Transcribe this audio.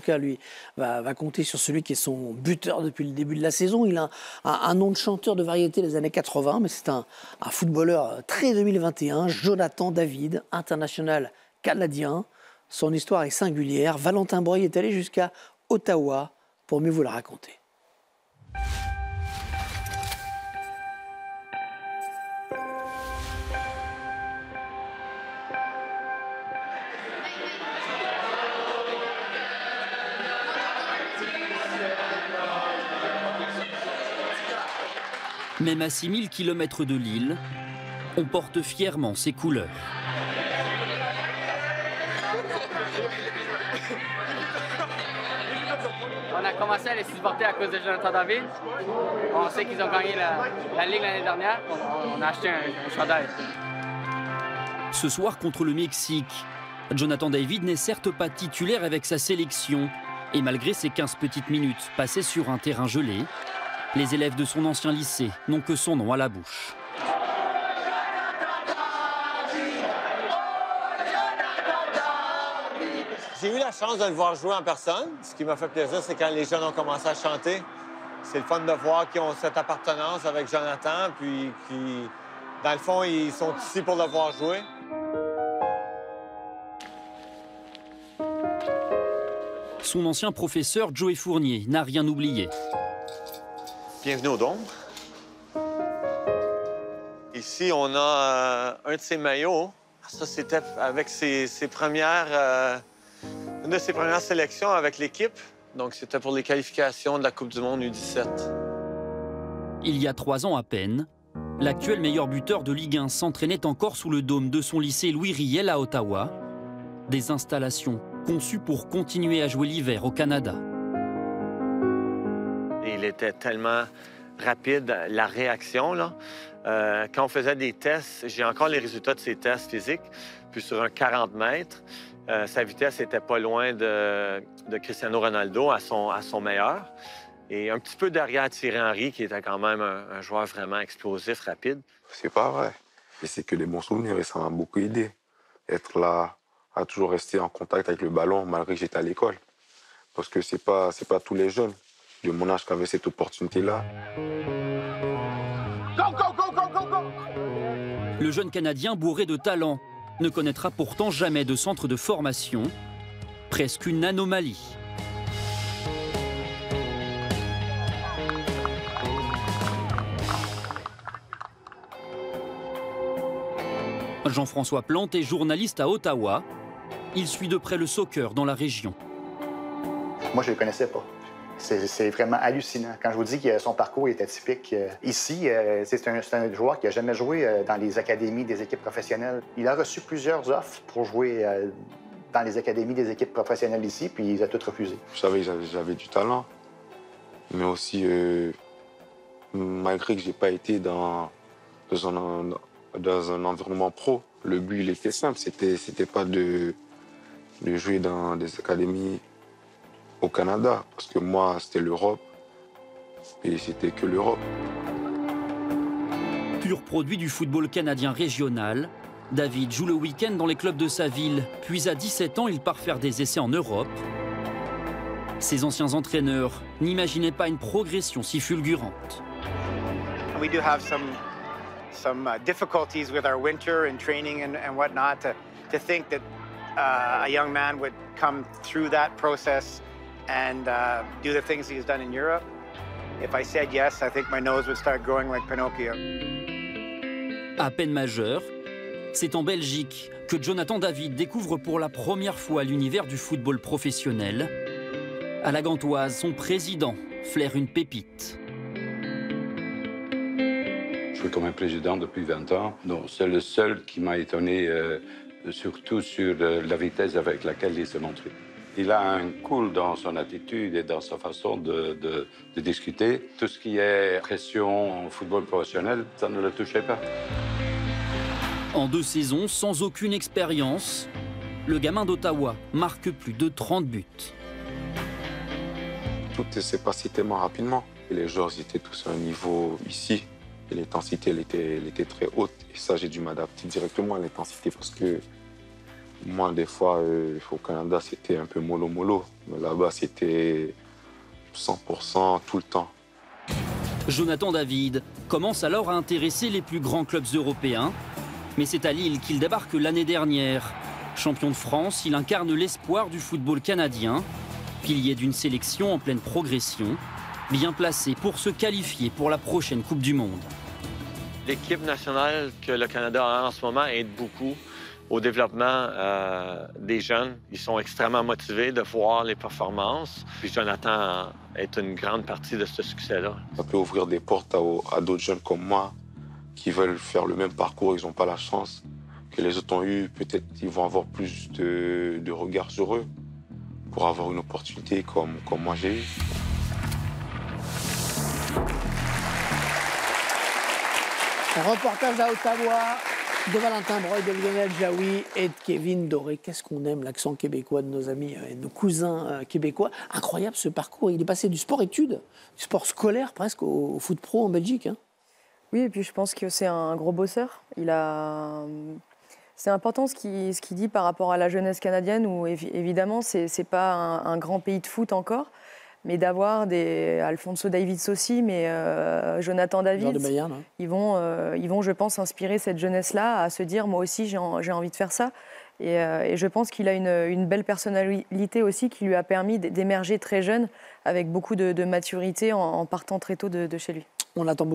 tout cas, lui, va compter sur celui qui est son buteur depuis le début de la saison. Il a un nom de chanteur de variété des années 80, mais c'est un footballeur très 2021, Jonathan David, international canadien. Son histoire est singulière. Valentin Breuil est allé jusqu'à Ottawa pour mieux vous la raconter. Même à 6000 km de l'île, on porte fièrement ses couleurs. On a commencé à les supporter à cause de Jonathan David. On sait qu'ils ont gagné la Ligue l'année dernière. On a acheté un chandail. Ce soir contre le Mexique, Jonathan David n'est certes pas titulaire avec sa sélection. Et malgré ses 15 petites minutes passées sur un terrain gelé, les élèves de son ancien lycée n'ont que son nom à la bouche. J'ai eu la chance de le voir jouer en personne. Ce qui m'a fait plaisir, c'est quand les jeunes ont commencé à chanter. C'est le fun de voir qu'ils ont cette appartenance avec Jonathan, puis qui, dans le fond, ils sont ici pour le voir jouer. Son ancien professeur, Joey Fournier, n'a rien oublié. Bienvenue au Dôme. Ici, on a un de ses maillots. Ça, c'était avec une de ses premières sélections avec l'équipe. Donc, c'était pour les qualifications de la Coupe du monde U17. Il y a 3 ans à peine, l'actuel meilleur buteur de Ligue 1 s'entraînait encore sous le dôme de son lycée Louis Riel à Ottawa. Des installations conçues pour continuer à jouer l'hiver au Canada. Il était tellement rapide, la réaction, là. Quand on faisait des tests, j'ai encore les résultats de ses tests physiques, puis sur un 40 mètres, sa vitesse n'était pas loin de Cristiano Ronaldo à son meilleur. Et un petit peu derrière Thierry Henry, qui était quand même un joueur vraiment explosif, rapide. C'est pas vrai. Et c'est que les bons souvenirs, et ça m'a beaucoup aidé. Être là, à toujours rester en contact avec le ballon, malgré que j'étais à l'école. Parce que c'est pas tous les jeunes de mon âge qui avaient cette opportunité-là. Le jeune Canadien bourré de talent ne connaîtra pourtant jamais de centre de formation. Presque une anomalie. Jean-François Plante est journaliste à Ottawa. Il suit de près le soccer dans la région. Moi, je ne le connaissais pas. C'est vraiment hallucinant. Quand je vous dis que son parcours est atypique, ici, c'est un joueur qui n'a jamais joué dans les académies des équipes professionnelles. Il a reçu plusieurs offres pour jouer dans les académies des équipes professionnelles ici, puis il a toutes refusé. Je savais que j'avais du talent, mais aussi, malgré que je n'ai pas été dans un environnement pro, le but, il était simple. C'était pas de jouer dans des académies au Canada, parce que moi, c'était l'Europe, et c'était que l'Europe. Pur produit du football canadien régional, David joue le week-end dans les clubs de sa ville, puis à 17 ans, il part faire des essais en Europe. Ses anciens entraîneurs n'imaginaient pas une progression si fulgurante. We do have some difficulties with our winter and training and whatnot. To think that a young man would come through that process and do the things he's done in Europe. If I said yes, I think my nose would start growing like Pinocchio. À peine majeur, c'est en Belgique que Jonathan David découvre pour la première fois l'univers du football professionnel. À la Gantoise, son président flaire une pépite. Je suis comme un président depuis 20 ans. C'est le seul qui m'a étonné, surtout sur la vitesse avec laquelle il s'est montré. Il a un cool dans son attitude et dans sa façon de discuter. Tout ce qui est pression au football professionnel, ça ne le touchait pas. En 2 saisons, sans aucune expérience, le gamin d'Ottawa marque plus de 30 buts. Tout s'est passé tellement rapidement. Et les joueurs étaient tous à un niveau ici. Et l'intensité, elle était très haute. Et ça, j'ai dû m'adapter directement à l'intensité parce que Moi, des fois, au Canada, c'était un peu mollo-mollo. Mais là-bas, c'était 100% tout le temps. Jonathan David commence alors à intéresser les plus grands clubs européens. Mais c'est à Lille qu'il débarque l'année dernière. Champion de France, il incarne l'espoir du football canadien. Pilier d'une sélection en pleine progression, bien placé pour se qualifier pour la prochaine Coupe du Monde. L'équipe nationale que le Canada a en ce moment aide beaucoup au développement des jeunes. Ils sont extrêmement motivés de voir les performances. Puis Jonathan est une grande partie de ce succès-là. Ça peut ouvrir des portes à d'autres jeunes comme moi qui veulent faire le même parcours, ils n'ont pas la chance que les autres ont eu. Peut-être qu'ils vont avoir plus de regard sur eux pour avoir une opportunité comme moi j'ai eu. Un reportage à Ottawa de Valentin Breuil, de Lionel Jaoui et de Kevin Doré. Qu'est-ce qu'on aime l'accent québécois de nos amis et de nos cousins québécois. Incroyable ce parcours. Il est passé du sport-études, du sport scolaire presque, au foot pro en Belgique. Hein. Oui, et puis je pense que c'est un gros bosseur. C'est important ce qu'il dit par rapport à la jeunesse canadienne, où évidemment, c'est pas un grand pays de foot encore. Mais d'avoir des Alphonso Davids aussi, mais Jonathan David, Bayern, hein. ils vont, je pense, inspirer cette jeunesse-là à se dire, moi aussi, j'ai envie de faire ça. Et je pense qu'il a une belle personnalité aussi qui lui a permis d'émerger très jeune, avec beaucoup de maturité en partant très tôt de chez lui. On attend beaucoup.